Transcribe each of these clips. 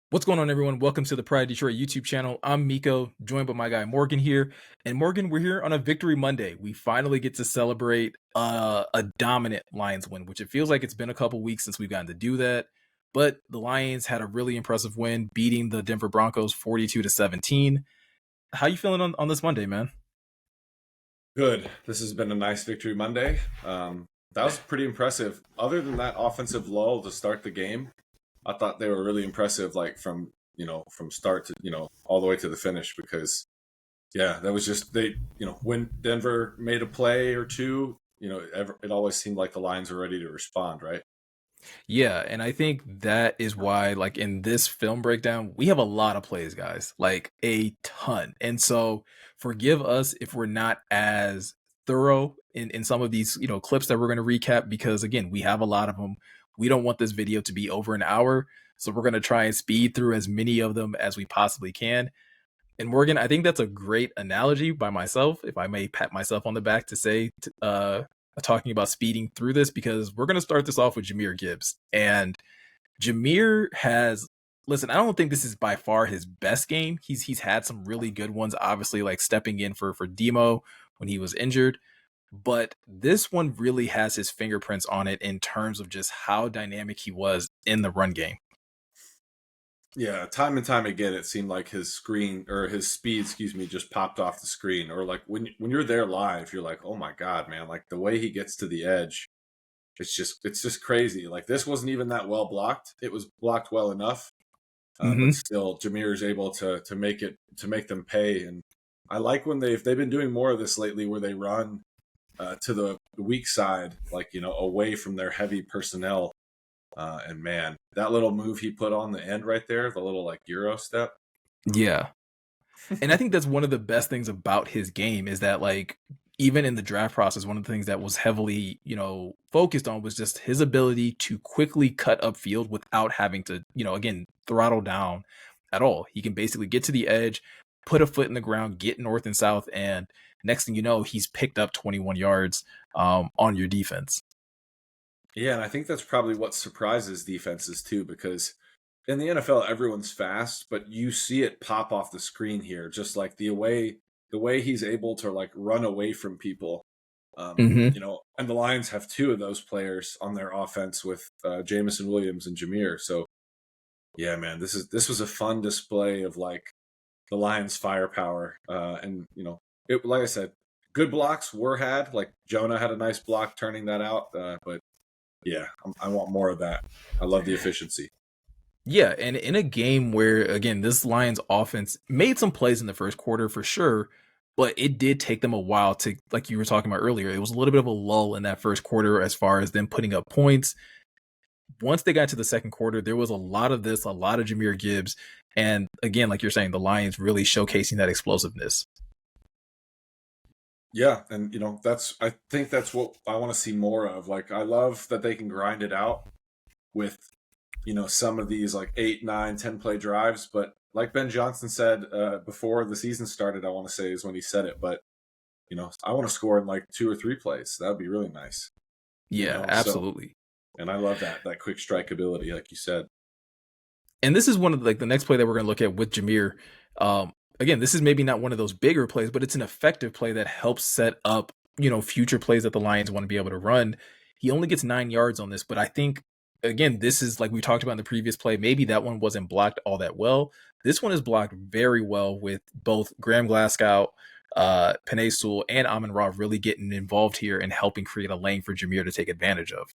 What's going on, everyone? Welcome to the Pride Detroit YouTube channel. I'm Meko, joined by my guy Morgan here. And Morgan, we're here on a Victory Monday. We finally get to celebrate a dominant Lions win, which it feels like it's been a couple weeks since we've gotten to do that. But the Lions had a really impressive win, beating the Denver Broncos 42-17. How you feeling on this Monday, man? Good. This has been a nice Victory Monday. That was pretty impressive. Other than that offensive lull to start the game, I thought they were really impressive, like from start to all the way to the finish. Because that was just when Denver made a play or two, it always seemed like the Lions were ready to respond, right? Yeah, and I think that is why, like in this film breakdown, we have a lot of plays, guys, like a ton. And so forgive us if we're not as thorough in some of these, clips that we're going to recap, because again, we have a lot of them. We don't want this video to be over an hour. So we're going to try and speed through as many of them as we possibly can. And Morgan, I think that's a great analogy by myself, if I may pat myself on the back to say, talking about speeding through this, because we're going to start this off with Jahmyr Gibbs. And Jahmyr has, listen, I don't think this is by far his best game. He's had some really good ones, obviously, like stepping in for Demo when he was injured. But this one really has his fingerprints on it in terms of just how dynamic he was in the run game. Yeah, time and time again, it seemed like his screen or his speed, excuse me, just popped off the screen. Or like when you're there live, you're like, oh my god, man! Like the way he gets to the edge, it's just crazy. Like this wasn't even that well blocked. It was blocked well enough, but still, Jahmyr is able to make them pay. And I like when they've been doing more of this lately, where they run to the weak side, like away from their heavy personnel. And man, that little move he put on the end right there, the little like Euro step. Yeah. And I think that's one of the best things about his game is that, like, even in the draft process, one of the things that was heavily, focused on was just his ability to quickly cut upfield without having to, again, throttle down at all. He can basically get to the edge, put a foot in the ground, get north and south, and next thing you know, he's picked up 21 yards on your defense. Yeah, and I think that's probably what surprises defenses too, because in the NFL everyone's fast, but you see it pop off the screen here, just like the way he's able to like run away from people. And the Lions have two of those players on their offense with Jameson Williams and Jahmyr. So yeah, man, this was a fun display of like the Lions' firepower. And like I said, good blocks were had. Like Jonah had a nice block turning that out, but yeah, I want more of that. I love the efficiency. Yeah, and in a game where, again, this Lions offense made some plays in the first quarter for sure, but it did take them a while to, like you were talking about earlier, it was a little bit of a lull in that first quarter as far as them putting up points. Once they got to the second quarter, there was a lot of this, a lot of Jahmyr Gibbs. And again, like you're saying, the Lions really showcasing that explosiveness. Yeah, and I think that's what I want to see more of. Like I love that they can grind it out with some of these like 8, 9, 10 play drives, but like Ben Johnson said before the season started, I want to say is when he said it, but I want to score in like 2 or 3 plays. That would be really nice. Yeah, So absolutely. and I love that quick strike ability, like you said. And this is one of the next play that we're going to look at with Jahmyr. Again, this is maybe not one of those bigger plays, but it's an effective play that helps set up, future plays that the Lions want to be able to run. He only gets 9 yards on this, but I think, again, this is like we talked about in the previous play. Maybe that one wasn't blocked all that well. This one is blocked very well with both Graham Glasgow, Penei Sewell, and Amon Ra really getting involved here and helping create a lane for Jahmyr to take advantage of.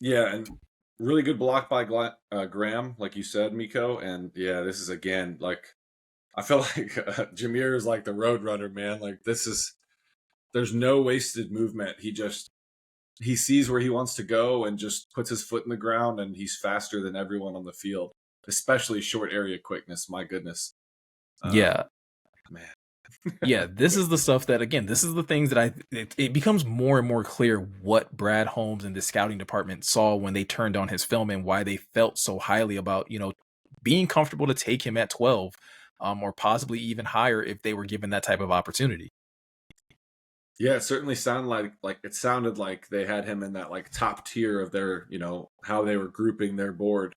Yeah, and really good block by Graham, like you said, Miko. And yeah, this is again like I feel like Jahmyr is like the road runner, man. Like there's no wasted movement. He sees where he wants to go and just puts his foot in the ground, and he's faster than everyone on the field, especially short area quickness. My goodness, Yeah, man. yeah, this is the stuff that, again, this is the things that it becomes more and more clear what Brad Holmes and the scouting department saw when they turned on his film and why they felt so highly about, being comfortable to take him at 12, or possibly even higher if they were given that type of opportunity. Yeah, it certainly sounded like they had him in that like top tier of their, how they were grouping their board.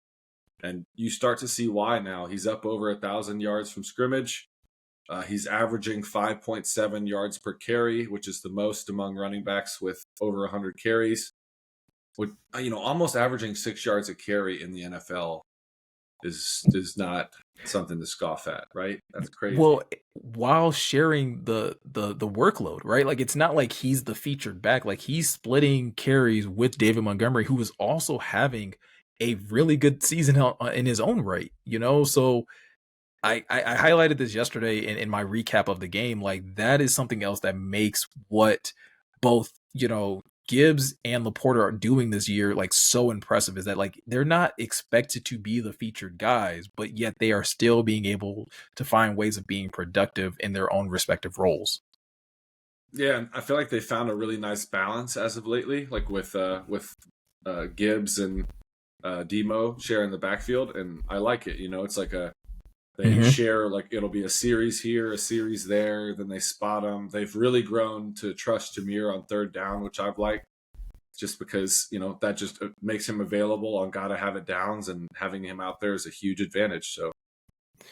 And you start to see why now. He's up over 1,000 yards from scrimmage. He's averaging 5.7 yards per carry, which is the most among running backs with over 100 carries. With, almost averaging 6 yards a carry in the NFL is not something to scoff at, right? That's crazy. Well, while sharing the workload, right? Like it's not like he's the featured back. Like he's splitting carries with David Montgomery, who is also having a really good season in his own right. So I highlighted this yesterday in my recap of the game. Like that is something else that makes what both Gibbs and Laporta are doing this year like so impressive, is that like they're not expected to be the featured guys, but yet they are still being able to find ways of being productive in their own respective roles. Yeah, and I feel like they found a really nice balance as of lately, like with Gibbs and Demo sharing the backfield, and I like it. It's like they share, like it'll be a series here, a series there, then they spot them. They've really grown to trust Jahmyr on third down, which I've liked, just because that just makes him available on gotta have it downs, and having him out there is a huge advantage. So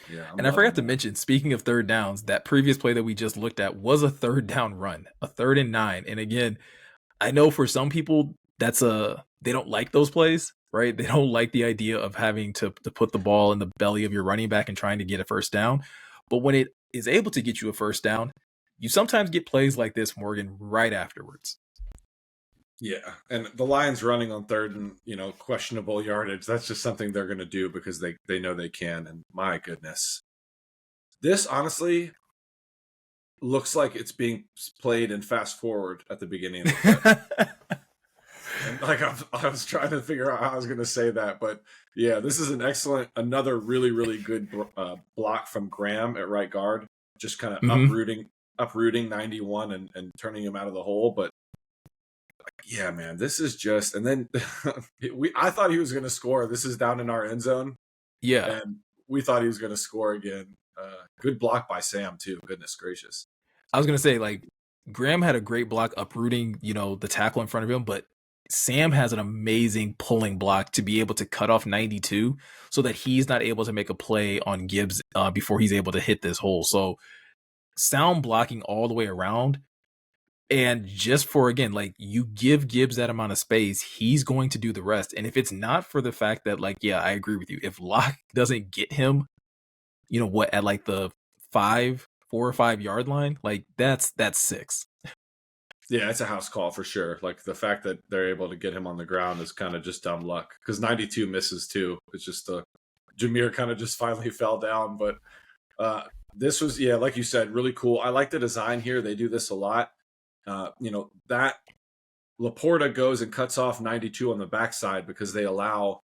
yeah, And I forgot to mention, speaking of third downs, that previous play that we just looked at was a third down run, a 3rd and 9. And again, I know for some people they don't like those plays, right? They don't like the idea of having to put the ball in the belly of your running back and trying to get a first down. But when it is able to get you a first down, you sometimes get plays like this, Morgan, right afterwards. Yeah, and the Lions running on third and questionable yardage, that's just something they're going to do because they know they can. And my goodness, this honestly looks like it's being played in fast forward at the beginning of the clip. And I was trying to figure out how I was going to say that, but yeah, this is another really, really good block from Graham at right guard, just kind of uprooting 91 and turning him out of the hole. But yeah, man, this is just, and then I thought he was going to score. This is down in our end zone. Yeah. And we thought he was going to score again. Good block by Sam too. Goodness gracious. I was going to say, like, Graham had a great block uprooting, the tackle in front of him, but Sam has an amazing pulling block to be able to cut off 92 so that he's not able to make a play on Gibbs before he's able to hit this hole. So sound blocking all the way around. And just for, again, like you give Gibbs that amount of space, he's going to do the rest. And if it's not for the fact that, like, yeah, I agree with you. If Locke doesn't get him, at like the 4 or 5 yard line, like that's 6. Yeah, it's a house call for sure. Like the fact that they're able to get him on the ground is kind of just dumb luck, because 92 misses too. It's just Jahmyr kind of just finally fell down. But this was, yeah, like you said, really cool. I like the design here. They do this a lot. That Laporta goes and cuts off 92 on the backside because they allow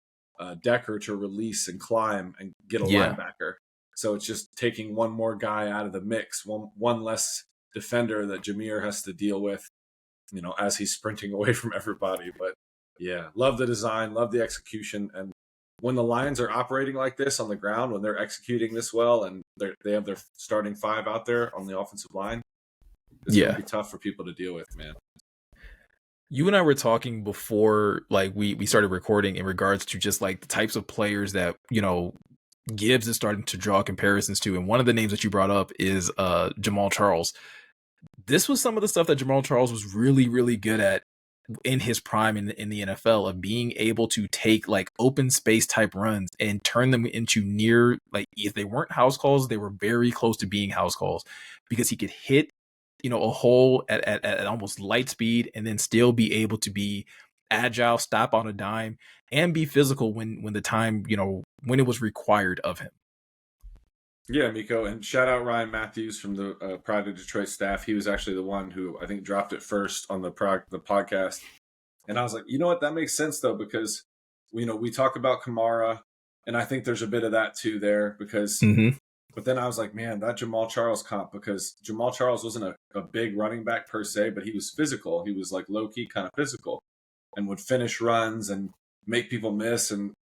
Decker to release and climb and get a linebacker. So it's just taking one more guy out of the mix, one less defender that Jahmyr has to deal with, as he's sprinting away from everybody. But yeah, love the design, love the execution. And when the Lions are operating like this on the ground, when they're executing this well, and they have their starting 5 out there on the offensive line, it's going to be tough for people to deal with, man. You and I were talking before, like we started recording, in regards to just like the types of players that, Gibbs is starting to draw comparisons to. And one of the names that you brought up is Jamaal Charles. This was some of the stuff that Jamaal Charles was really, really good at in his prime in the NFL, of being able to take like open space type runs and turn them into near, like if they weren't house calls, they were very close to being house calls, because he could hit a hole at almost light speed and then still be able to be agile, stop on a dime, and be physical when the time, when it was required of him. Yeah, Meko, and shout out Ryan Matthews from the Pride of Detroit staff. He was actually the one who I think dropped it first on the podcast. And I was like, you know what, that makes sense though, because we talk about Kamara, and I think there's a bit of that too there, because but then I was like, man, that Jamaal Charles comp, because Jamaal Charles wasn't a big running back per se, but he was physical. He was like low key kind of physical, and would finish runs and make people miss, and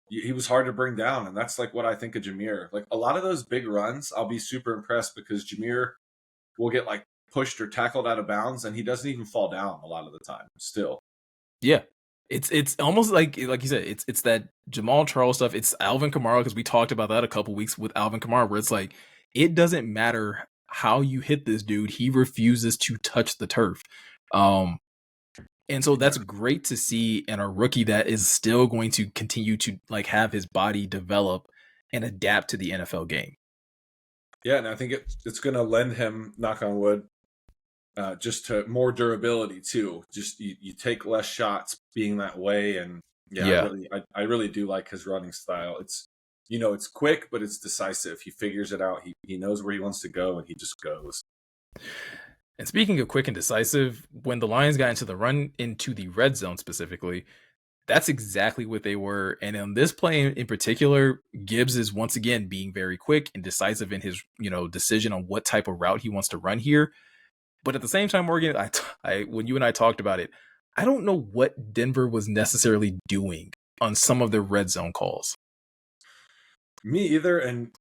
he was hard to bring down. And that's like what I think of Jahmyr. Like a lot of those big runs, I'll be super impressed, because Jahmyr will get like pushed or tackled out of bounds, and he doesn't even fall down a lot of the time still. Yeah. It's almost like you said, it's that Jamal Charles stuff. It's Alvin Kamara, because we talked about that a couple weeks with Alvin Kamara, where it's like it doesn't matter how you hit this dude, he refuses to touch the turf. And so that's great to see in a rookie that is still going to continue to like have his body develop and adapt to the NFL game. Yeah, and I think it's going to lend him, knock on wood, just to more durability too. Just you take less shots being that way, and yeah, Yeah. I really do like his running style. It's it's quick, but it's decisive. He figures it out. He knows where he wants to go, and he just goes. And speaking of quick and decisive, when the Lions got into the red zone specifically, that's exactly what they were. And on this play in particular, Gibbs is once again being very quick and decisive in his, decision on what type of route he wants to run here. But at the same time, Morgan, I when you and I talked about it, I don't know what Denver was necessarily doing on some of their red zone calls. Me either. And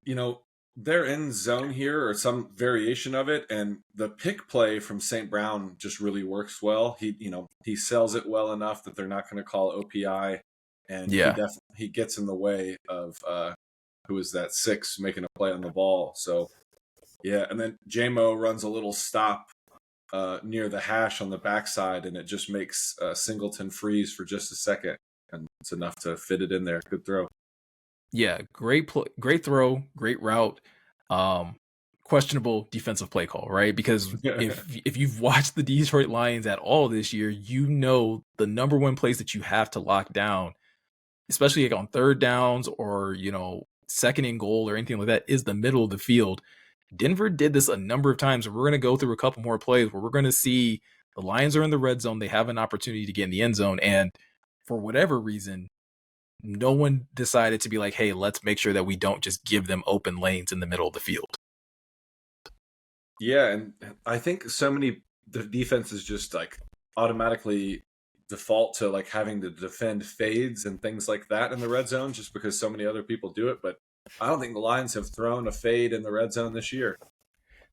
they're in zone here or some variation of it, and the pick play from St. Brown just really works well. He sells it well enough that they're not going to call OPI, and Yeah. he gets in the way of who is that 6 making a play on the ball. So yeah, and then JMO runs a little stop near the hash on the backside, and it just makes Singleton freeze for just a second, and it's enough to fit it in there. Good throw. Yeah, great throw, great route. Questionable defensive play call, right? Because if you've watched the Detroit Lions at all this year, the number one place that you have to lock down, especially like on third downs or second and goal or anything like that, is the middle of the field. Denver did this a number of times. We're going to go through a couple more plays where we're going to see the Lions are in the red zone. They have an opportunity to get in the end zone, and for whatever reason, no one decided to be like, hey, let's make sure that we don't just give them open lanes in the middle of the field. Yeah, and I think the defenses just like automatically default to like having to defend fades and things like that in the red zone just because so many other people do it. But I don't think the Lions have thrown a fade in the red zone this year.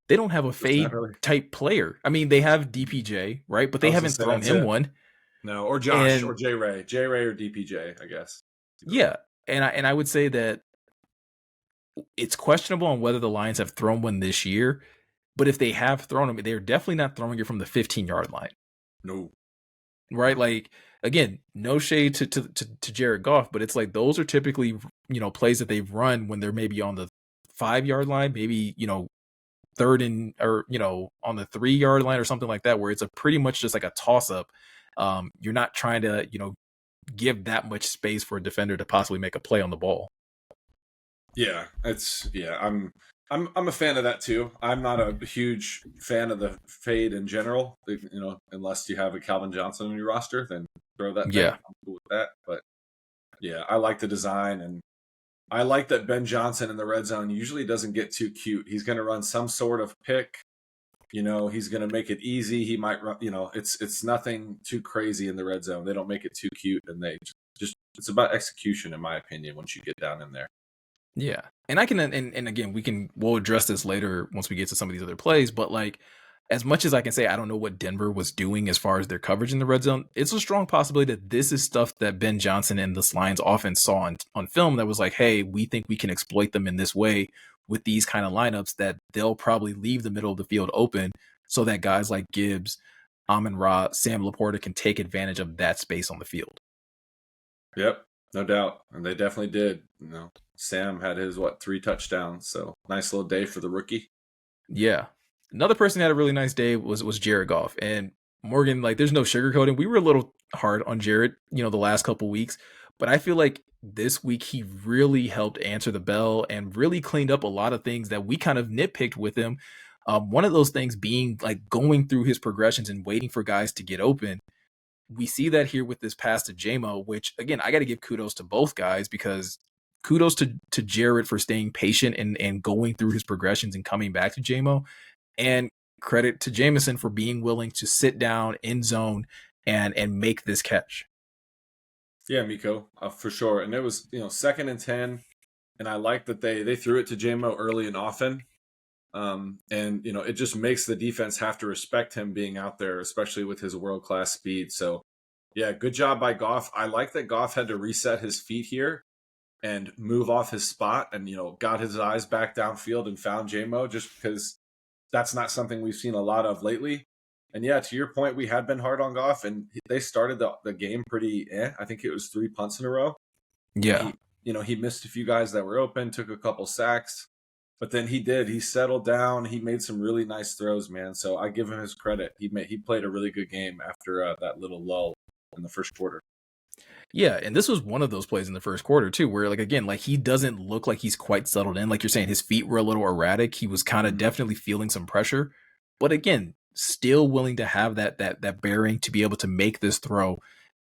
They don't have a fade type player. I mean, they have DPJ, right? But they haven't thrown him one. No, or Josh or J Ray or DPJ, I guess. Yeah, and I would say that it's questionable on whether the Lions have thrown one this year. But if they have thrown them, they're definitely not throwing it from the 15-yard line. No. Right? Like, again, no shade to Jared Goff, but it's like those are typically, plays that they've run when they're maybe on the 5-yard line, maybe, third and, or, on the 3-yard line or something like that, where it's a pretty much just like a toss up. You're not trying to, give that much space for a defender to possibly make a play on the ball. Yeah, I'm a fan of that too. I'm not a huge fan of the fade in general. Unless you have a Calvin Johnson on your roster, then throw that. Yeah, I'm cool with that. But yeah, I like the design, and I like that Ben Johnson in the red zone usually doesn't get too cute. He's going to run some sort of pick. He's going to make it easy. He might run. It's nothing too crazy in the red zone. They don't make it too cute, and they just it's about execution, in my opinion. Once you get down in there. Yeah. And I can, and again, we'll address this later once we get to some of these other plays, but like, as much as I can say, I don't know what Denver was doing as far as their coverage in the red zone, it's a strong possibility that this is stuff that Ben Johnson and the Lions offense saw on film that was like, hey, we think we can exploit them in this way with these kind of lineups, that they'll probably leave the middle of the field open so that guys like Gibbs, Amon-Ra, Sam Laporta can take advantage of that space on the field. Yep, no doubt. And they definitely did. Sam had his 3 touchdowns, so nice little day for the rookie. Yeah. Another person who had a really nice day was Jared Goff. And Morgan, like, there's no sugarcoating. We were a little hard on Jared, the last couple weeks, but I feel like this week he really helped answer the bell and really cleaned up a lot of things that we kind of nitpicked with him. One of those things being like going through his progressions and waiting for guys to get open. We see that here with this pass to JMO, which again, I got to give kudos to both guys, because kudos to Jared for staying patient and going through his progressions and coming back to JMO, and credit to Jameson for being willing to sit down in zone and make this catch. Yeah, Meko, for sure. And it was, 2nd and 10, and I like that they threw it to JMO early and often. And it just makes the defense have to respect him being out there, especially with his world-class speed. So Yeah, good job by Goff. I like that Goff had to reset his feet here and move off his spot and, got his eyes back downfield and found JMO, just because that's not something we've seen a lot of lately. And yeah, to your point, we had been hard on Goff, and they started the game pretty I think it was 3 punts in a row. And Yeah. he missed a few guys that were open, took a couple sacks, but then he settled down. He made some really nice throws, man. So I give him his credit. He played a really good game after that little lull in the first quarter. Yeah, and this was one of those plays in the first quarter too, where like again, like he doesn't look like he's quite settled in. Like you're saying, his feet were a little erratic. He was kind of Mhm. definitely feeling some pressure, but again, still willing to have that bearing to be able to make this throw.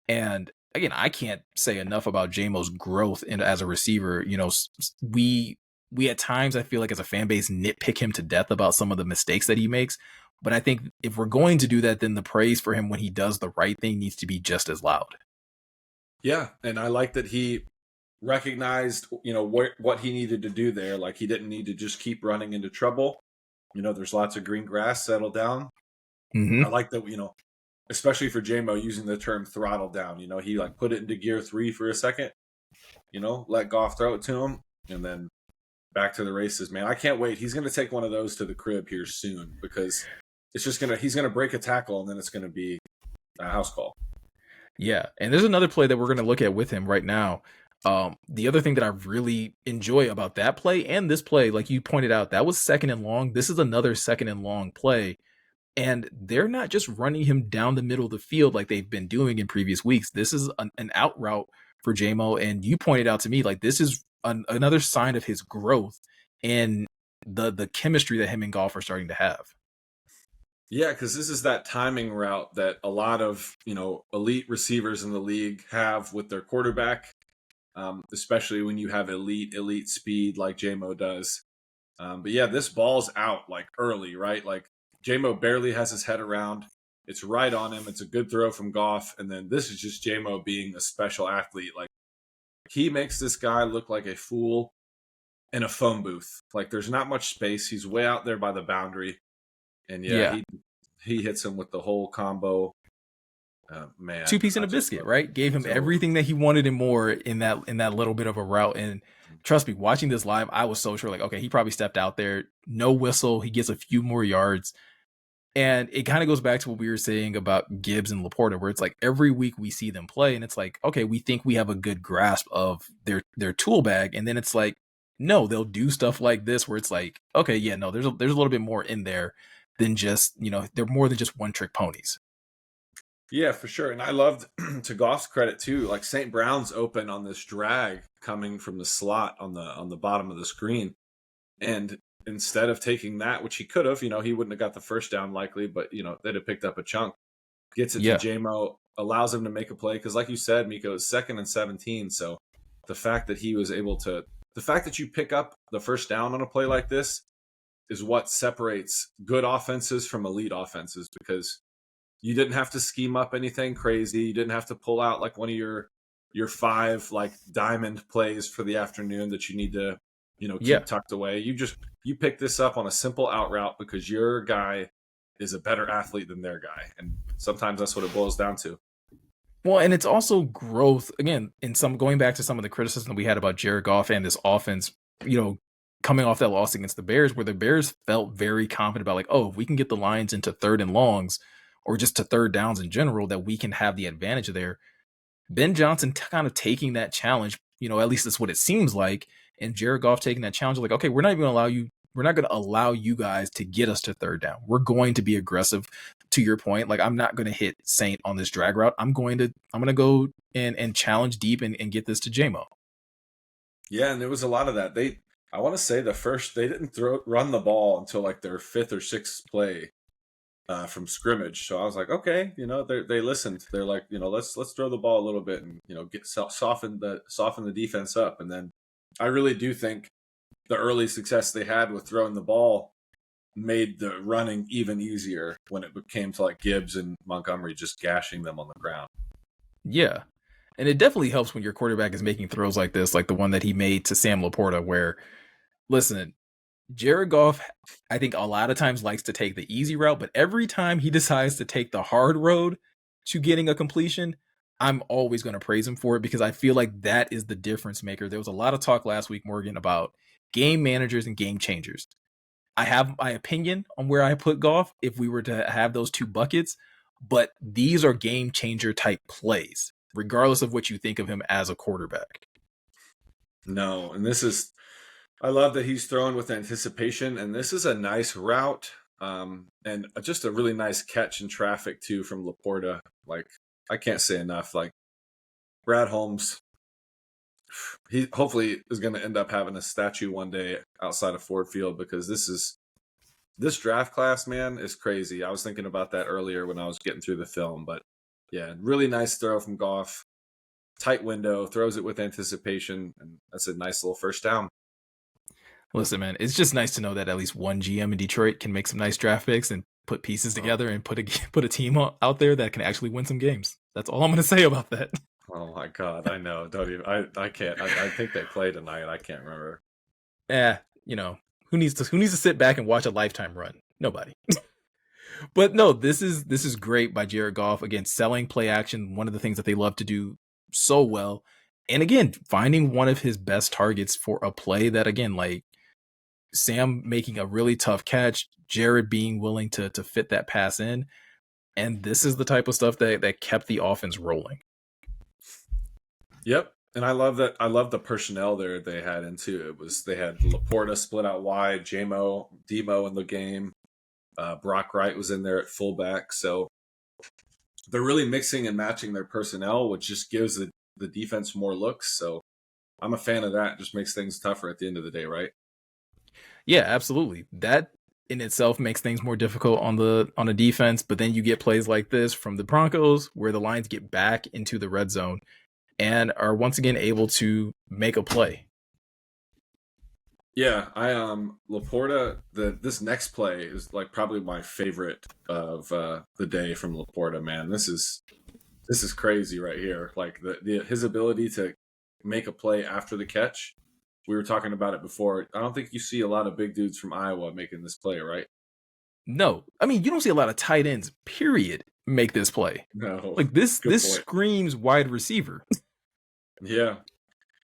And again, I can't say enough about JMO's growth as a receiver. We at times I feel like as a fan base nitpick him to death about some of the mistakes that he makes. But I think if we're going to do that, then the praise for him when he does the right thing needs to be just as loud. Yeah, and I like that he recognized, what he needed to do there. Like, he didn't need to just keep running into trouble. There's lots of green grass, settle down. I Mm-hmm. like that, especially for JMO using the term throttle down. He like put it into gear 3 for a second, let Goff throw it to him, and then back to the races, man. I can't wait. He's going to take one of those to the crib here soon, because he's going to break a tackle, and then it's going to be a house call. Yeah, and there's another play that we're going to look at with him right now. The other thing that I really enjoy about that play and this play, like you pointed out, that was second and long. This is another second and long play. And they're not just running him down the middle of the field like they've been doing in previous weeks. This is an out route for JMO. And you pointed out to me, like, this is another sign of his growth and the chemistry that him and Goff are starting to have. Yeah, because this is that timing route that a lot of elite receivers in the league have with their quarterback, especially when you have elite speed like JMO does. But yeah, this ball's out like early, right? Like, JMO barely has his head around. It's right on him. It's a good throw from Goff, and then this is just JMO being a special athlete. Like, he makes this guy look like a fool in a phone booth. Like, there's not much space. He's way out there by the boundary. And yeah, Yeah. he hits him with the whole combo. Two Man, piece and I a just biscuit, love it. right? Gave him So everything that he wanted and more in that little bit of a route. And trust me, watching this live, I was so sure, like, okay, he probably stepped out there, no whistle, he gets a few more yards. And it kind of goes back to what we were saying about Gibbs and Laporta, where it's like every week we see them play, and it's like, okay, we think we have a good grasp of their tool bag, and then it's like, no, they'll do stuff like this where it's like, okay, yeah, no, there's a little bit more in there than just they're more than just one trick ponies. yeah, for sure. And I loved, to Goff's credit too, like St. Brown's open on this drag coming from the slot on the bottom of the screen. And instead of taking that, which he could have, he wouldn't have got the first down likely, but they'd have picked up a chunk. Gets it to Yeah, JMO, allows him to make a play. Because like you said, Meko, it's 2nd and 17. So the fact that he was able to, the fact that you pick up the first down on a play like this is what separates good offenses from elite offenses, because you didn't have to scheme up anything crazy. You didn't have to pull out like one of your 5 like diamond plays for the afternoon that you need to yeah. keep tucked away. You pick this up on a simple out route because your guy is a better athlete than their guy, and sometimes that's what it boils down to. Well, and it's also growth again. In some going back to some of the criticism that we had about Jared Goff and this offense, you know, coming off that loss against the Bears, where the Bears felt very confident about like, oh, if we can get the Lions into third and longs, or just to third downs in general, that we can have the advantage there. Ben Johnson kind of taking that challenge, at least that's what it seems like, and Jared Goff taking that challenge, like, okay, we're not going to allow you guys to get us to third down. We're going to be aggressive. To your point, like I'm not going to hit Saint on this drag route. I'm going to go and challenge deep and get this to JMO. Yeah, and there was a lot of that. I want to say they didn't run the ball until like their 5th or 6th play from scrimmage. So I was like, okay, they listened. They're like, let's throw the ball a little bit and get soften the defense up. And then I really do think the early success they had with throwing the ball made the running even easier when it came to like Gibbs and Montgomery just gashing them on the ground. Yeah. And it definitely helps when your quarterback is making throws like this, like the one that he made to Sam Laporta, where, listen, Jared Goff, I think a lot of times likes to take the easy route, but every time he decides to take the hard road to getting a completion, I'm always going to praise him for it because I feel like that is the difference maker. There was a lot of talk last week, Morgan, about game managers and game changers. I have my opinion on where I put Goff if we were to have those two buckets, but these are game changer type plays, regardless of what you think of him as a quarterback. No, and I love that he's throwing with anticipation, and this is a nice route, and just a really nice catch in traffic too from Laporta. Like, I can't say enough. Like, Brad Holmes, he hopefully is going to end up having a statue one day outside of Ford Field, because this draft class, man, is crazy. I was thinking about that earlier when I was getting through the film, but yeah, really nice throw from Goff. Tight window, throws it with anticipation, and that's a nice little first down. Listen, man, it's just nice to know that at least one GM in Detroit can make some nice draft picks and put pieces together and put a team out there that can actually win some games. That's all I'm going to say about that. Oh my God, I know. Don't even. I can't. I think they play tonight. I can't remember. Who needs to sit back and watch a lifetime run? Nobody. But no, this is great by Jared Goff. Again, selling play action, one of the things that they love to do so well. And again, finding one of his best targets for a play that, again, like Sam making a really tough catch, Jared being willing to fit that pass in. And this is the type of stuff that kept the offense rolling. Yep. And I love that. I love the personnel there they had into it. They had Laporta split out wide, Demo in the game. Brock Wright was in there at fullback. So they're really mixing and matching their personnel, which just gives the defense more looks. So I'm a fan of that. It just makes things tougher at the end of the day, right? Yeah, absolutely. That in itself makes things more difficult on the defense, but then you get plays like this from the Broncos where the Lions get back into the red zone and are once again able to make a play. Yeah, Laporta, this next play is like probably my favorite of the day from Laporta, man. This is crazy right here. Like his ability to make a play after the catch. We were talking about it before. I don't think you see a lot of big dudes from Iowa making this play, right? No. I mean, you don't see a lot of tight ends, period, make this play. No. Like this Good point. screams wide receiver. Yeah.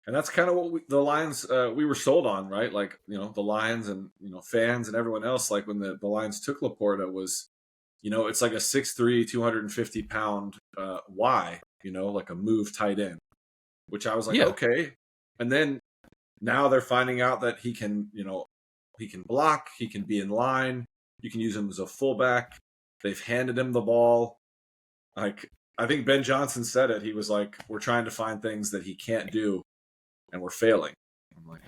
And that's kind of what the Lions we were sold on, right? Like, the Lions and, fans and everyone else, like when the Lions took Laporta was, it's like a 6'3", 250-pound Y, like a move tight end, which I was like, okay. And then now they're finding out that he can block, he can be in line, you can use him as a fullback. They've handed him the ball. Like, I think Ben Johnson said it. He was like, we're trying to find things that he can't do, and we're failing. I'm like,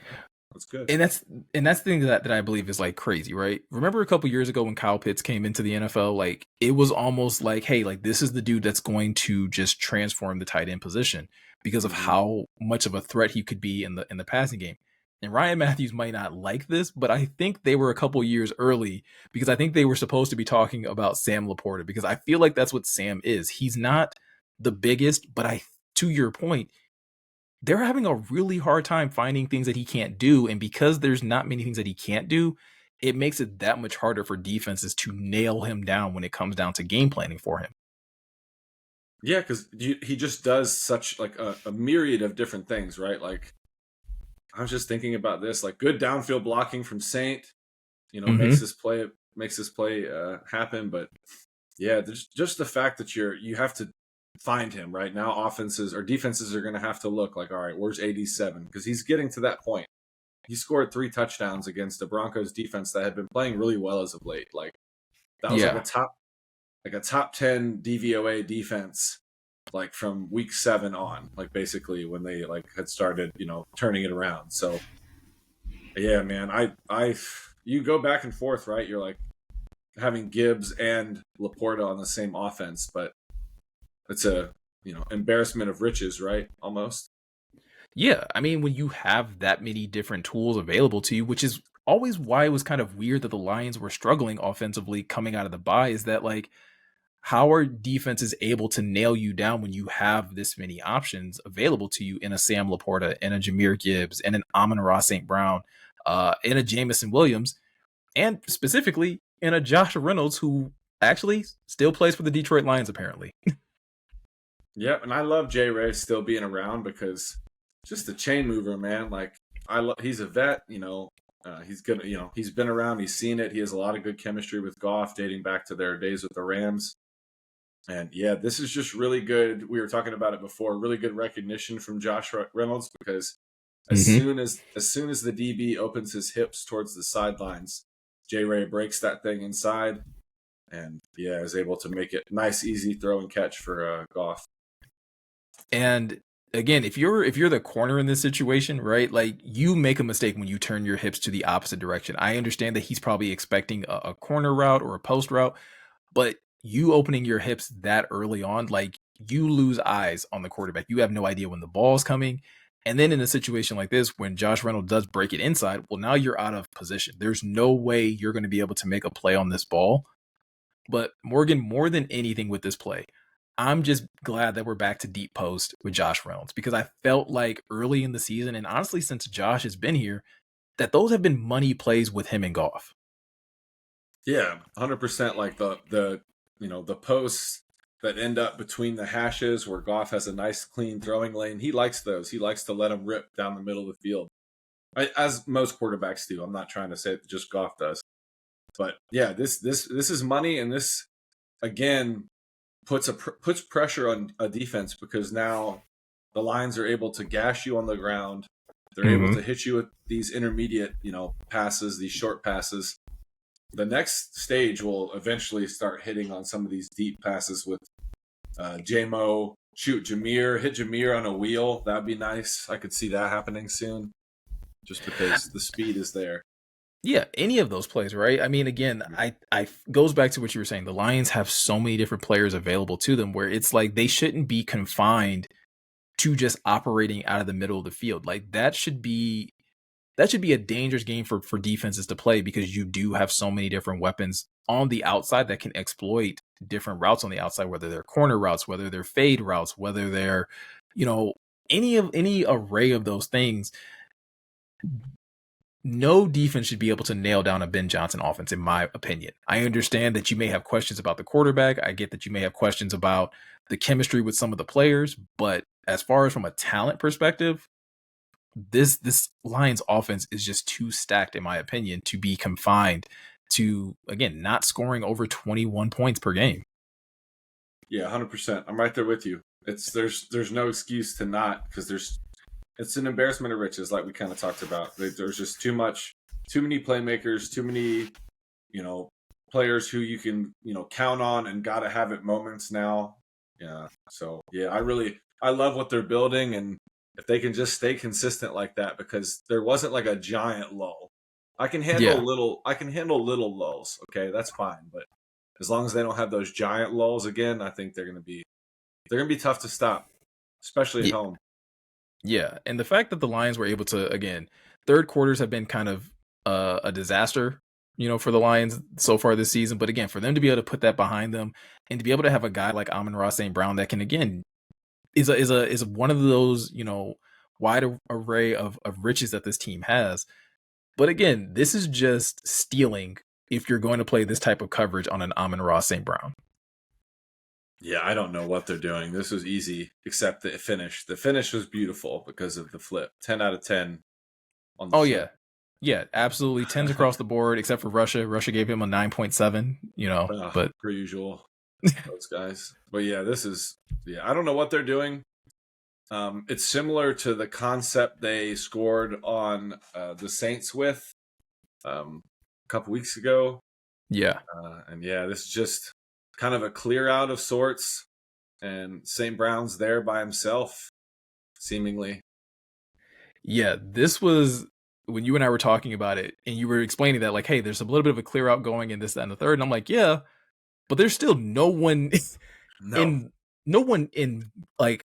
that's good. And that's the thing that I believe is like crazy, right? Remember a couple years ago when Kyle Pitts came into the NFL, like it was almost like, hey, like this is the dude that's going to just transform the tight end position because of how much of a threat he could be in the passing game. And Ryan Matthews might not like this, but I think they were a couple years early because I think they were supposed to be talking about Sam Laporta because I feel like that's what Sam is. He's not the biggest, but to your point, they're having a really hard time finding things that he can't do. And because there's not many things that he can't do, it makes it that much harder for defenses to nail him down when it comes down to game planning for him. Yeah, because he just does such like a myriad of different things, right? Like, I was just thinking about this, like good downfield blocking from Saint, makes this play happen. But yeah, just the fact that you have to find him right now. Offenses or defenses are going to have to look like, all right, where's 87? Because he's getting to that point. He scored 3 touchdowns against the Broncos defense that had been playing really well as of late. Like that was like a top 10 DVOA defense, like from week 7 on, like basically when they like had started, turning it around. So yeah, man, you go back and forth, right? You're like having Gibbs and Laporta on the same offense, but it's a embarrassment of riches, right? Almost. Yeah, I mean, when you have that many different tools available to you, which is always why it was kind of weird that the Lions were struggling offensively coming out of the bye, is that like, how are defenses able to nail you down when you have this many options available to you in a Sam Laporta, in a Jahmyr Gibbs, and an Amon-Ra St. Brown, in a Jameson Williams, and specifically in a Josh Reynolds who actually still plays for the Detroit Lions apparently. Yep, and I love Jay Ray still being around because just a chain mover, man. Like he's a vet, he's gonna, he's been around, he's seen it. He has a lot of good chemistry with Goff, dating back to their days with the Rams. And yeah, this is just really good. We were talking about it before. Really good recognition from Josh Reynolds because Hmm. as soon as the DB opens his hips towards the sidelines, Jay Ray breaks that thing inside, and yeah, is able to make it nice, easy throw and catch for Goff. And again, if you're the corner in this situation, right? Like you make a mistake when you turn your hips to the opposite direction. I understand that he's probably expecting a corner route or a post route, but you opening your hips that early on, like you lose eyes on the quarterback. You have no idea when the ball's coming. And then in a situation like this, when Josh Reynolds does break it inside, well, now you're out of position. There's no way you're going to be able to make a play on this ball. But Morgan, more than anything with this play, I'm just glad that we're back to deep post with Josh Reynolds because I felt like early in the season, and honestly, since Josh has been here, that those have been money plays with him and Goff. Yeah, 100%. Like the posts that end up between the hashes where Goff has a nice clean throwing lane. He likes those. He likes to let them rip down the middle of the field, as most quarterbacks do. I'm not trying to say that just Goff does, but yeah, this is money, and this again puts pressure on a defense because now the Lions are able to gash you on the ground. They're able Mm-hmm. to hit you with these intermediate, passes, these short passes. The next stage will eventually start hitting on some of these deep passes with JMO. Shoot, hit Jahmyr on a wheel. That'd be nice. I could see that happening soon, just because the speed is there. Yeah, any of those plays, right? I mean, again, I goes back to what you were saying. The Lions have so many different players available to them where it's like they shouldn't be confined to just operating out of the middle of the field. Like that should be a dangerous game for defenses to play because you do have so many different weapons on the outside that can exploit different routes on the outside, whether they're corner routes, whether they're fade routes, whether they're, you know, any array of those things. No defense should be able to nail down a Ben Johnson offense, in my opinion. I understand that you may have questions about the quarterback. I get that you may have questions about the chemistry with some of the players, but as far as from a talent perspective, this Lions offense is just too stacked, in my opinion, to be confined to again not scoring over 21 points per game. Yeah, 100%. I'm right there with you. There's no excuse to not because it's an embarrassment of riches, like we kind of talked about. There's just too many playmakers, too many you know players who you can count on and gotta have it moments now. Yeah, so yeah, I love what they're building, and if they can just stay consistent like that, because there wasn't like a giant lull. Yeah, I can handle little lulls. Okay, that's fine, but as long as they don't have those giant lulls again, I think they're gonna be tough to stop, especially at yeah, home. yeah. And the fact that the Lions were able to again, third quarters have been kind of a disaster, for the Lions so far this season. But again, for them to be able to put that behind them and to be able to have a guy like Amon-Ra St. Brown that can again is one of those wide array of riches that this team has. But again, this is just stealing if you're going to play this type of coverage on an Amon-Ra St. Brown. Yeah, I don't know what they're doing. This was easy, except the finish. The finish was beautiful because of the flip. 10 out of 10 on the Oh flip. yeah. Yeah, absolutely. Tens across the board, except for Russia. Russia gave him a 9.7, but Per usual, those guys. But yeah, I don't know what they're doing. It's similar to the concept they scored on the Saints with a couple weeks ago. yeah. And yeah, this is just kind of a clear out of sorts. And St. Brown's there by himself, seemingly. Yeah, this was when you and I were talking about it and you were explaining that like, hey, there's a little bit of a clear out going in this, that, and the third. And I'm like, yeah, but there's still no one No. in no one in like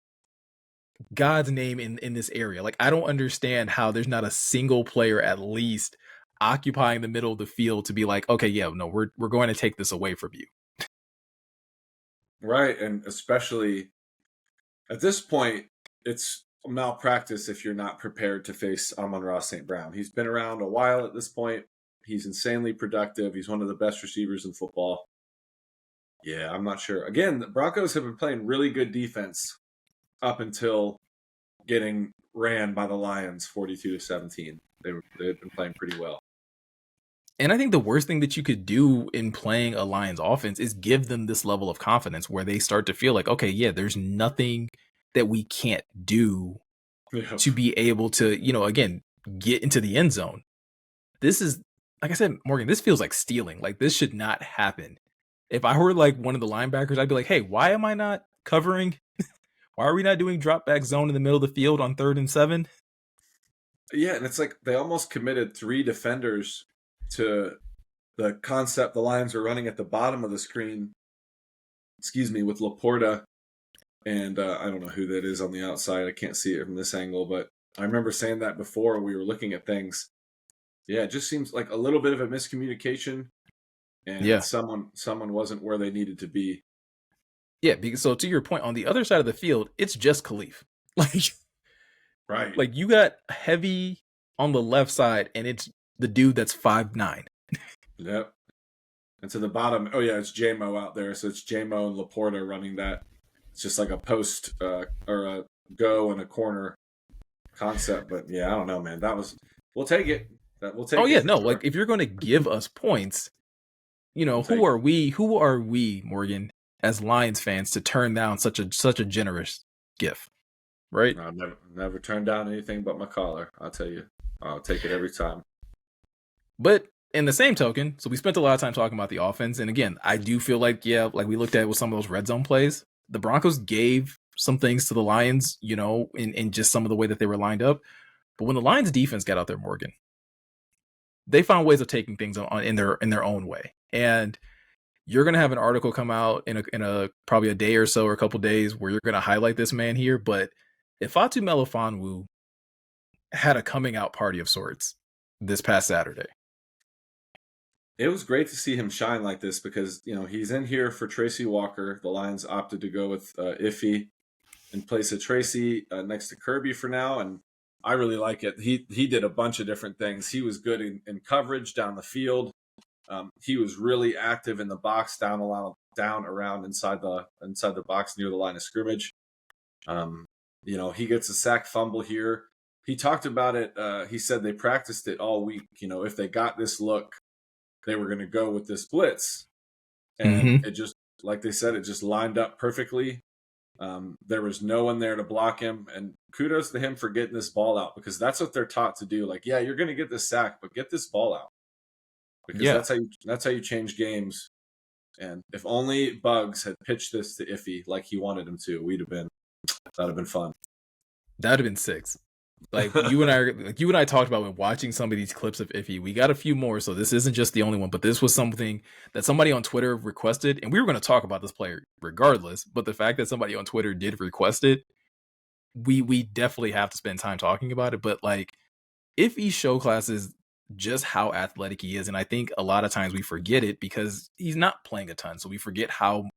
God's name in this area. Like I don't understand how there's not a single player at least occupying the middle of the field to be like, okay, yeah, no, we're going to take this away from you. Right. And especially at this point, it's malpractice if you're not prepared to face Amon-Ra St. Brown. He's been around a while at this point. He's insanely productive. He's one of the best receivers in football. Yeah, I'm not sure. Again, the Broncos have been playing really good defense up until getting ran by the Lions 42-17. They had been playing pretty well. And I think the worst thing that you could do in playing a Lions offense is give them this level of confidence where they start to feel like, okay, yeah, there's nothing that we can't do to be able to, again, get into the end zone. This is, like I said, Morgan, this feels like stealing. Like, this should not happen. If I were like one of the linebackers, I'd be like, hey, why am I not covering? Why are we not doing drop back zone in the middle of the field on 3rd and 7? Yeah, and it's like they almost committed 3 defenders to the concept the Lions are running at the bottom of the screen, with Laporta, and I don't know who that is on the outside. I can't see it from this angle, but I remember saying that before we were looking at things. Yeah, it just seems like a little bit of a miscommunication, and someone wasn't where they needed to be. Yeah, because so to your point, on the other side of the field, it's just Khalif. Right. Like you got heavy on the left side, and it's the dude that's 5'9". Yep. And to the bottom, it's J-Mo out there. So it's J-Mo and Laporta running that. It's just like a post or a go and a corner concept. But yeah, I don't know, man. We'll take it. We'll take it. Oh yeah, no. Sure. Like if you're going to give us points, who are we, Morgan, as Lions fans, to turn down such a generous gift, right? I've never turned down anything but my collar. I'll tell you, I'll take it every time. But in the same token, so we spent a lot of time talking about the offense, and again, I do feel like like we looked at with some of those red zone plays, the Broncos gave some things to the Lions, in just some of the way that they were lined up. But when the Lions defense got out there, Morgan, they found ways of taking things on in their own way. And you're going to have an article come out in a probably a day or so or a couple days where you're going to highlight this man here. But Ify Melifonwu had a coming out party of sorts this past Saturday. It was great to see him shine like this because, he's in here for Tracy Walker. The Lions opted to go with Ify in place of Tracy next to Kirby for now. And I really like it. He did a bunch of different things. He was good in coverage down the field. He was really active in the box down around inside the box near the line of scrimmage. He gets a sack fumble here. He talked about it. He said they practiced it all week. If they got this look, they were going to go with this blitz. And it just, like they said, it just lined up perfectly. There was no one there to block him. And kudos to him for getting this ball out because that's what they're taught to do. Like, yeah, you're going to get this sack, but get this ball out. Because that's how you change games. And if only Bugs had pitched this to Ify like he wanted him to, that'd have been fun. That'd have been 6. Like you and I talked about when watching some of these clips of Ify. We got a few more, so this isn't just the only one. But this was something that somebody on Twitter requested, and we were going to talk about this player regardless. But the fact that somebody on Twitter did request it, we definitely have to spend time talking about it. But like Ify show classes just how athletic he is, and I think a lot of times we forget it because he's not playing a ton, so we forget how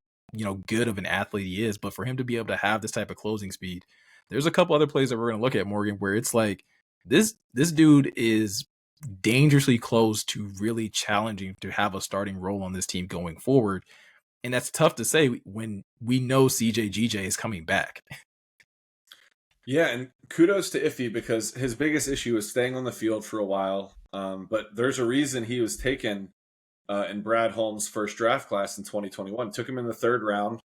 good of an athlete he is. But for him to be able to have this type of closing speed, there's a couple other plays that we're going to look at, Morgan, where it's like this dude is dangerously close to really challenging to have a starting role on this team going forward, and that's tough to say when we know CJ is coming back. Yeah, and kudos to Ify because his biggest issue is staying on the field for a while. But there's a reason he was taken in Brad Holmes' first draft class in 2021. Took him in the 3rd round.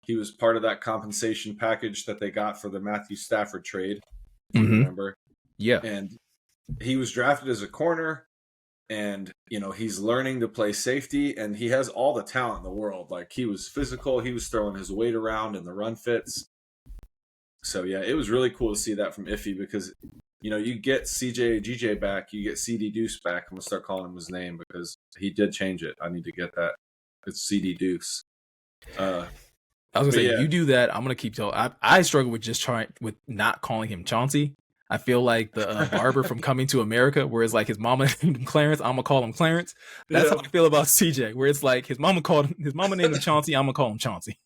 He was part of that compensation package that they got for the Matthew Stafford trade, if you remember. Yeah. And he was drafted as a corner, and, he's learning to play safety, and he has all the talent in the world. Like, he was physical. He was throwing his weight around in the run fits. So, yeah, it was really cool to see that from Ify because, you get CJ back, you get CD Deuce back. I'm going to start calling him his name because he did change it. I need to get that. It's CD Deuce. I was going to say, you do that, I'm going to keep telling. I struggle with just with not calling him Chauncey. I feel like the barber from Coming to America, where it's like his mama named him Clarence, I'm going to call him Clarence. That's how I feel about CJ, where it's like his mama named him Chauncey, I'm going to call him Chauncey.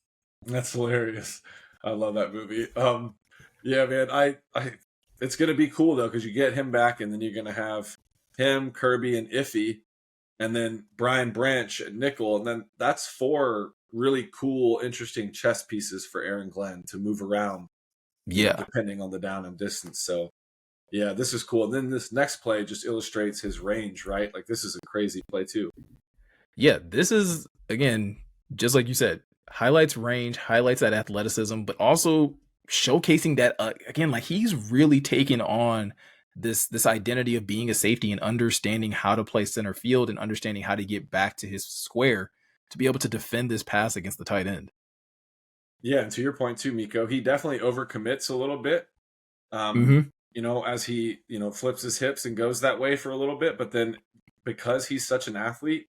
That's hilarious. I love that movie. Yeah, man, it's going to be cool, though, because you get him back, and then you're going to have him, Kirby, and Ify, and then Brian Branch at nickel, and then that's 4 really cool, interesting chess pieces for Aaron Glenn to move around Yeah. depending on the down and distance. So yeah, this is cool. And then this next play just illustrates his range, right? Like this is a crazy play too. Yeah, this is again, just like you said, highlights range, highlights that athleticism, but also showcasing that again, like he's really taken on this identity of being a safety and understanding how to play center field and understanding how to get back to his square to be able to defend this pass against the tight end. Yeah, and to your point too, Miko, he definitely overcommits a little bit. Mm-hmm. As he, flips his hips and goes that way for a little bit, but then because he's such an athlete,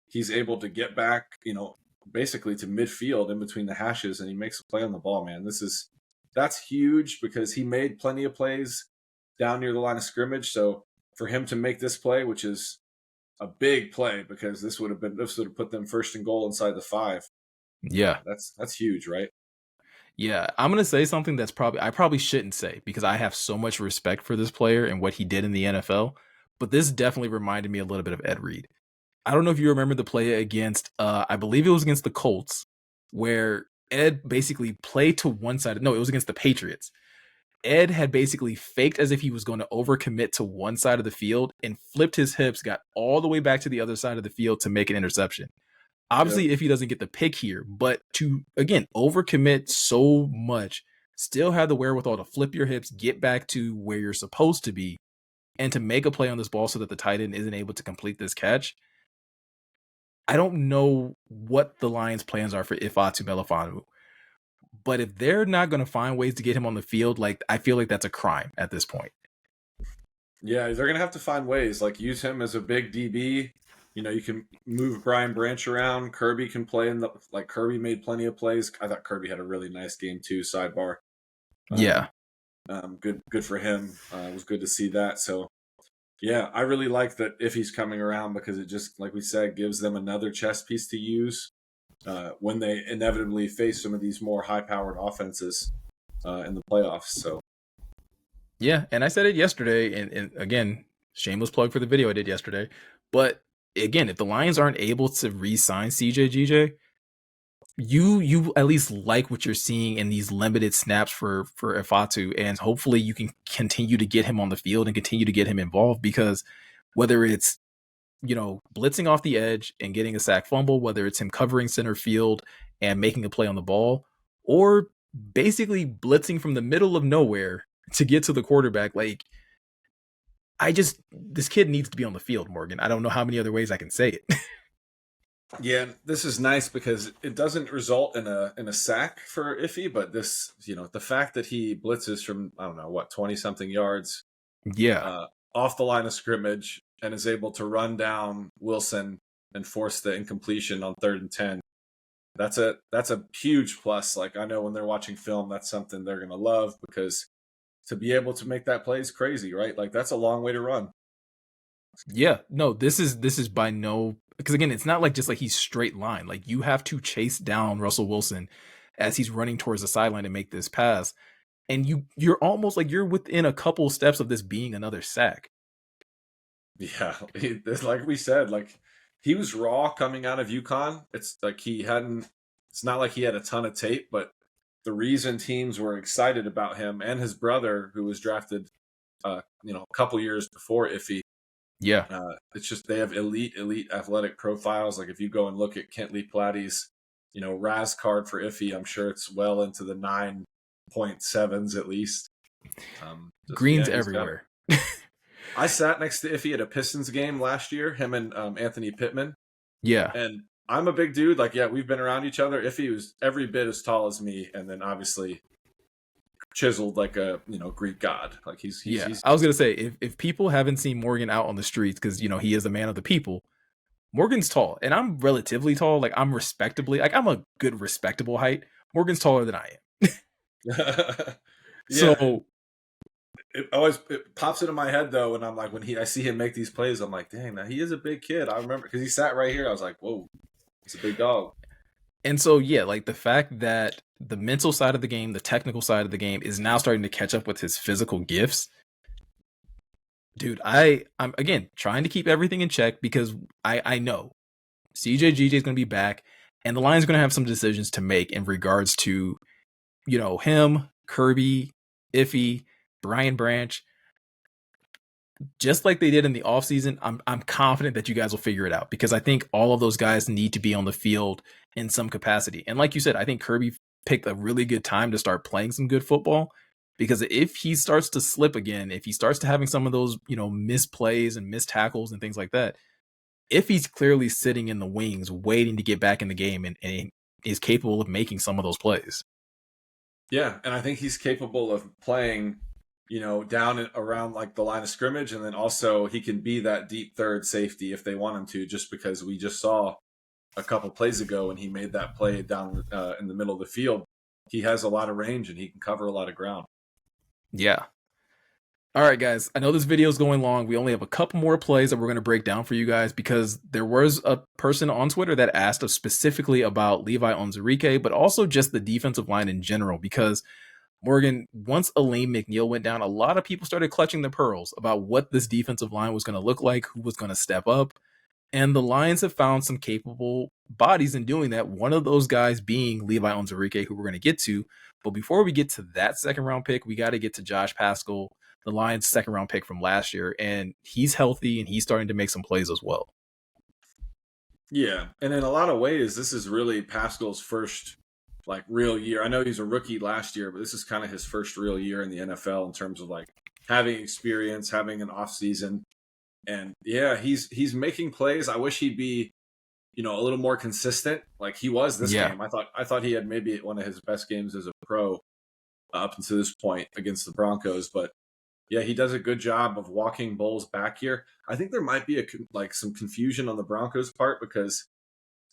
he's able to get back, basically to midfield in between the hashes, and he makes a play on the ball, man. That's huge because he made plenty of plays down near the line of scrimmage. So for him to make this play, which is a big play because this would have put them first and goal inside the 5. Yeah. That's huge, right? Yeah, I'm gonna say something that's I probably shouldn't say because I have so much respect for this player and what he did in the NFL, but this definitely reminded me a little bit of Ed Reed. I don't know if you remember the play against, I believe it was against the Colts, where Ed basically played to one side. No, it was against the Patriots. Ed had basically faked as if he was going to overcommit to one side of the field and flipped his hips, got all the way back to the other side of the field to make an interception. Yep. Obviously, if he doesn't get the pick here, but to again overcommit so much, still have the wherewithal to flip your hips, get back to where you're supposed to be, and to make a play on this ball so that the tight end isn't able to complete this catch. I don't know what the Lions' plans are for Ify Melifonwu, but if they're not going to find ways to get him on the field, like I feel like that's a crime at this point. Yeah, they're gonna have to find ways, like use him as a big DB. You can move Brian Branch around. Kirby can play Kirby made plenty of plays. I thought Kirby had a really nice game too. Sidebar. Yeah. Good for him. It was good to see that. So yeah, I really like that if he's coming around because it just, like we said, gives them another chess piece to use when they inevitably face some of these more high-powered offenses in the playoffs. So Yeah, and I said it yesterday, and again, shameless plug for the video I did yesterday. But again, if the Lions aren't able to re-sign CJGJ, you at least like what you're seeing in these limited snaps for Ifatu, and hopefully you can continue to get him on the field and continue to get him involved because whether it's blitzing off the edge and getting a sack fumble, whether it's him covering center field and making a play on the ball, or basically blitzing from the middle of nowhere to get to the quarterback, like this kid needs to be on the field, Morgan. I don't know how many other ways I can say it. yeah, this is nice because it doesn't result in a sack for Ify, but this, the fact that he blitzes from, I don't know what, 20 something yards Yeah. off the line of scrimmage and is able to run down Wilson and force the incompletion on 3rd and 10. That's a huge plus. Like I know when they're watching film, that's something they're gonna love because to be able to make that play is crazy, right? Like that's a long way to run. Yeah. No, this is by no, because again, it's not like just like he's straight line. Like you have to chase down Russell Wilson as he's running towards the sideline to make this pass. And you're almost like you're within a couple steps of this being another sack. Yeah, like we said, like he was raw coming out of UConn. It's like he hadn't. It's not like he had a ton of tape, but the reason teams were excited about him and his brother, who was drafted, a couple years before Ify. Yeah. It's just they have elite athletic profiles. Like if you go and look at Kentley Platty's, RAS card for Ify, I'm sure it's well into the 9.7s at least. Greens everywhere. I sat next to Ify at a Pistons game last year, him and Anthony Pittman. Yeah. And I'm a big dude. Like, yeah, we've been around each other. Ify was every bit as tall as me, and then obviously chiseled like a Greek god. Like he's I was gonna say if people haven't seen Morgan out on the streets because he is a man of the people, Morgan's tall and I'm relatively tall. Like I'm a good respectable height. Morgan's taller than I am. yeah. So it pops into my head though, and I'm like I see him make these plays, I'm like, dang, now he is a big kid. I remember because he sat right here. I was like, whoa, he's a big dog. And so, yeah, like the fact that the mental side of the game, the technical side of the game is now starting to catch up with his physical gifts. Dude, I'm again trying to keep everything in check because I know CJGJ is going to be back and the Lions are going to have some decisions to make in regards to, him, Kirby, Ify, Brian Branch, just like they did in the offseason, I'm confident that you guys will figure it out, because I think all of those guys need to be on the field in some capacity. And like you said, I think Kirby picked a really good time to start playing some good football, because if he starts to slip again, if he starts to having some of those, missed plays and missed tackles and things like that, if he's clearly sitting in the wings waiting to get back in the game and is capable of making some of those plays. Yeah, and I think he's capable of playing, down and around like the line of scrimmage, and then also he can be that deep third safety if they want him to. Just because we just saw a couple plays ago when he made that play down in the middle of the field, he has a lot of range and he can cover a lot of ground. Yeah. All right, guys. I know this video is going long. We only have a couple more plays that we're going to break down for you guys, because there was a person on Twitter that asked us specifically about Ify Onwuzurike, but also just the defensive line in general. Because, Morgan, once Elaine McNeil went down, a lot of people started clutching their pearls about what this defensive line was going to look like, who was going to step up. And the Lions have found some capable bodies in doing that. One of those guys being Ify Onwuzurike, who we're going to get to. But before we get to that second round pick, we got to get to Josh Pascal, the Lions' second round pick from last year. And he's healthy and he's starting to make some plays as well. Yeah. And in a lot of ways, this is really Pascal's first like real year. I know he's a rookie last year, but this is kind of his first real year in the NFL in terms of like having experience, having an off season. And yeah, he's making plays. I wish he'd be, a little more consistent like he was this game. I thought he had maybe one of his best games as a pro up until this point against the Broncos, but yeah, he does a good job of walking Bowles back here. I think there might be some confusion on the Broncos' part, because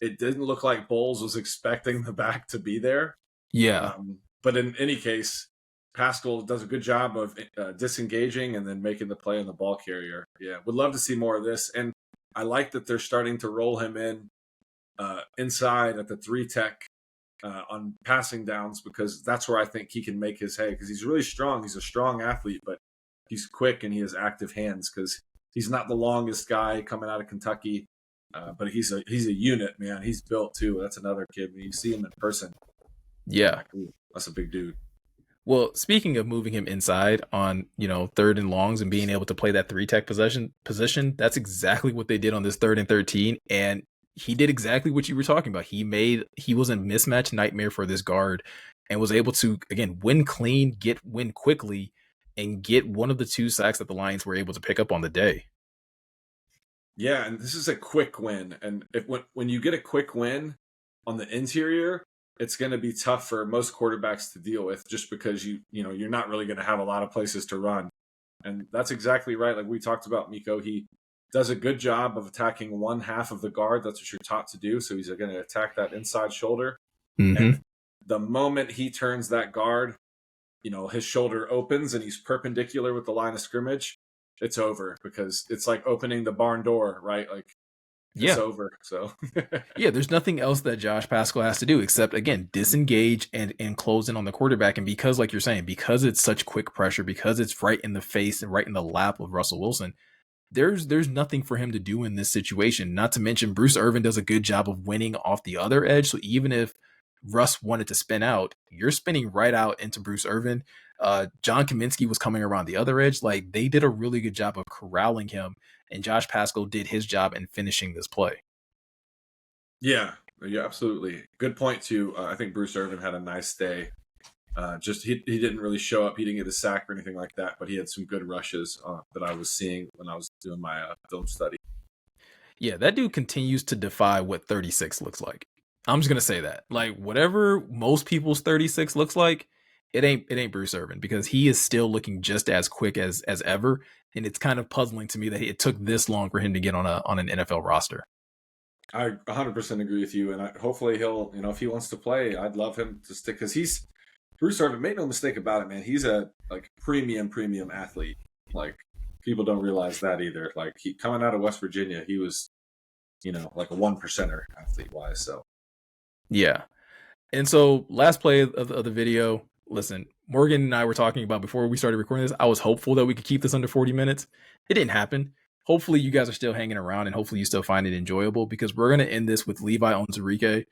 it didn't look like Bowles was expecting the back to be there. Yeah. But in any case, Pascal does a good job of disengaging and then making the play on the ball carrier. Yeah, would love to see more of this. And I like that they're starting to roll him in inside at the 3 tech on passing downs, because that's where I think he can make his hay, because he's really strong. He's a strong athlete, but he's quick and he has active hands, because he's not the longest guy coming out of Kentucky, but he's a unit, man. He's built too. That's another kid. When you see him in person, yeah, ooh, that's a big dude. Well, speaking of moving him inside on, third and longs and being able to play that 3 tech position, that's exactly what they did on this 3rd and 13. And he did exactly what you were talking about. He was a mismatch nightmare for this guard and was able to, again, win clean, win quickly, and get one of the 2 sacks that the Lions were able to pick up on the day. Yeah, and this is a quick win. And when you get a quick win on the interior, it's going to be tough for most quarterbacks to deal with, just because you're not really going to have a lot of places to run. And that's exactly right. Like we talked about, Meko, he does a good job of attacking one half of the guard. That's what you're taught to do. So he's going to attack that inside shoulder. Mm-hmm. And the moment he turns that guard, his shoulder opens and he's perpendicular with the line of scrimmage, it's over, because it's like opening the barn door, right? Like, it's over. So yeah, there's nothing else that Josh Pascal has to do except, again, disengage and close in on the quarterback. And because, like you're saying, because it's such quick pressure, because it's right in the face and right in the lap of Russell Wilson, there's nothing for him to do in this situation. Not to mention, Bruce Irvin does a good job of winning off the other edge. So even if Russ wanted to spin out, you're spinning right out into Bruce Irvin. John Kaminsky was coming around the other edge. Like, they did a really good job of corralling him, and Josh Pascal did his job in finishing this play. Yeah, absolutely. Good point too. I think Bruce Irvin had a nice day. Just he didn't really show up. He didn't get a sack or anything like that, but he had some good rushes that I was seeing when I was doing my film study. Yeah, that dude continues to defy what 36 looks like. I'm just gonna say that. Like, whatever most people's 36 looks like, it ain't Bruce Irvin, because he is still looking just as quick as ever. And it's kind of puzzling to me that it took this long for him to get on an NFL roster. I 100% agree with you, and hopefully he'll, if he wants to play, I'd love him to stick, because Bruce Irvin, make no mistake about it, man. He's a premium athlete. Like, people don't realize that either. Like, he coming out of West Virginia, he was, like a 1%er athlete wise. So yeah. And so last play of the video, listen, Morgan and I were talking about before we started recording this, I was hopeful that we could keep this under 40 minutes. It didn't happen. Hopefully you guys are still hanging around, and hopefully you still find it enjoyable, because we're going to end this with Ify Onwuzurike.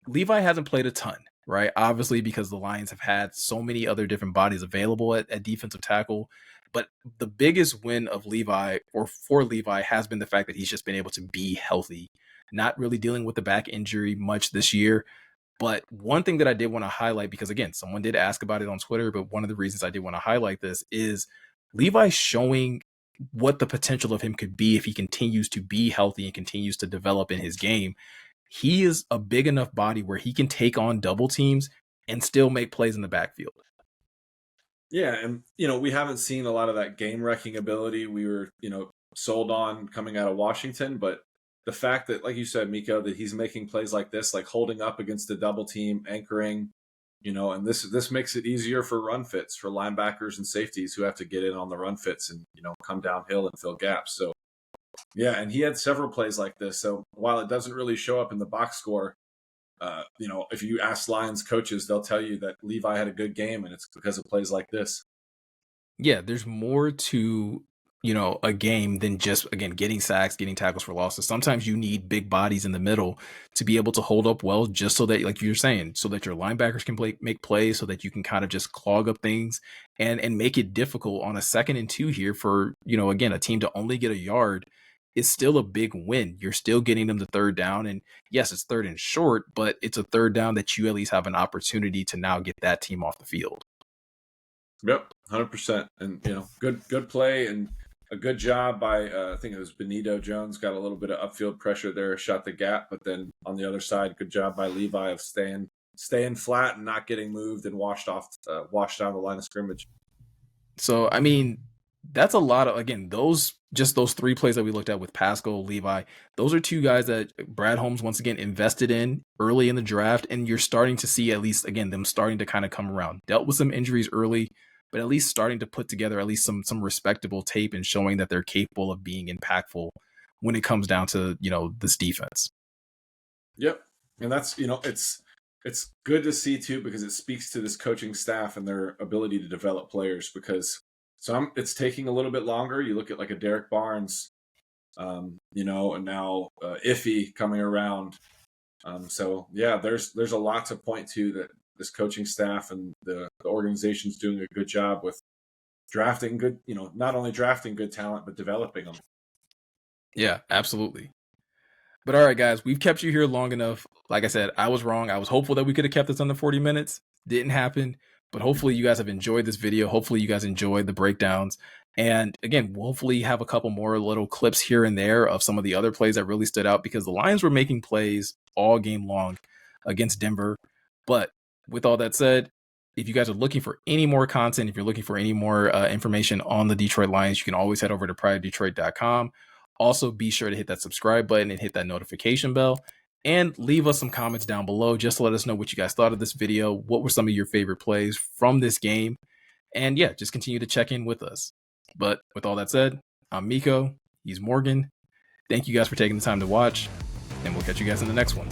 Ify hasn't played a ton. right? Obviously, because the Lions have had so many other different bodies available at defensive tackle. But the biggest win of Levi, or for Levi, has been the fact that he's just been able to be healthy, not really dealing with the back injury much this year. But one thing that I did want to highlight, because again, someone did ask about it on Twitter, but one of the reasons I did want to highlight this is Levi showing what the potential of him could be if he continues to be healthy and continues to develop in his game. He is a big enough body where he can take on double teams and still make plays in the backfield. Yeah, and we haven't seen a lot of that game wrecking ability we were, sold on coming out of Washington, but the fact that, like you said, Meko, that he's making plays like this, like holding up against a double team, anchoring, and this makes it easier for run fits for linebackers and safeties who have to get in on the run fits and come downhill and fill gaps. So yeah, and he had several plays like this. So while it doesn't really show up in the box score, if you ask Lions coaches, they'll tell you that Levi had a good game, and it's because of plays like this. Yeah, there's more to a game than just, again, getting sacks, getting tackles for losses. Sometimes you need big bodies in the middle to be able to hold up well, just so that, like you're saying, so that your linebackers can make plays, so that you can kind of just clog up things and make it difficult on a 2nd and 2 here for, again, a team to only get a yard is still a big win. You're still getting them to 3rd down. And yes, it's 3rd and short, but it's a 3rd down that you at least have an opportunity to now get that team off the field. Yep, 100%. And, good play and a good job by, I think it was Benito Jones, got a little bit of upfield pressure there, shot the gap. But then on the other side, good job by Levi of staying flat and not getting moved and washed down the line of scrimmage. So, I mean, that's a lot of, again, those 3 plays that we looked at with Pascal, Levi, those are 2 guys that Brad Holmes once again invested in early in the draft, and you're starting to see, at least again, them starting to kind of come around. Dealt with some injuries early, but at least starting to put together at least some respectable tape and showing that they're capable of being impactful when it comes down to this defense. Yep, and that's it's good to see too, because it speaks to this coaching staff and their ability to develop players. Because it's taking a little bit longer. You look at like a Derek Barnes, and now Ify coming around. So yeah, there's a lot to point to that this coaching staff and the organization's doing a good job with drafting good, not only drafting good talent, but developing them. Yeah, absolutely. But all right, guys, we've kept you here long enough. Like I said, I was wrong. I was hopeful that we could have kept this under 40 minutes. Didn't happen. But hopefully you guys have enjoyed this video. Hopefully you guys enjoyed the breakdowns. And again, we'll hopefully have a couple more little clips here and there of some of the other plays that really stood out, because the Lions were making plays all game long against Denver. But with all that said, if you guys are looking for any more content, if you're looking for any more information on the Detroit Lions, you can always head over to pridedetroit.com. Also, be sure to hit that subscribe button and hit that notification bell, and leave us some comments down below just to let us know what you guys thought of this video. What were some of your favorite plays from this game? And yeah, just continue to check in with us. But with all that said, I'm Meko. He's Morgan. Thank you guys for taking the time to watch, and we'll catch you guys in the next one.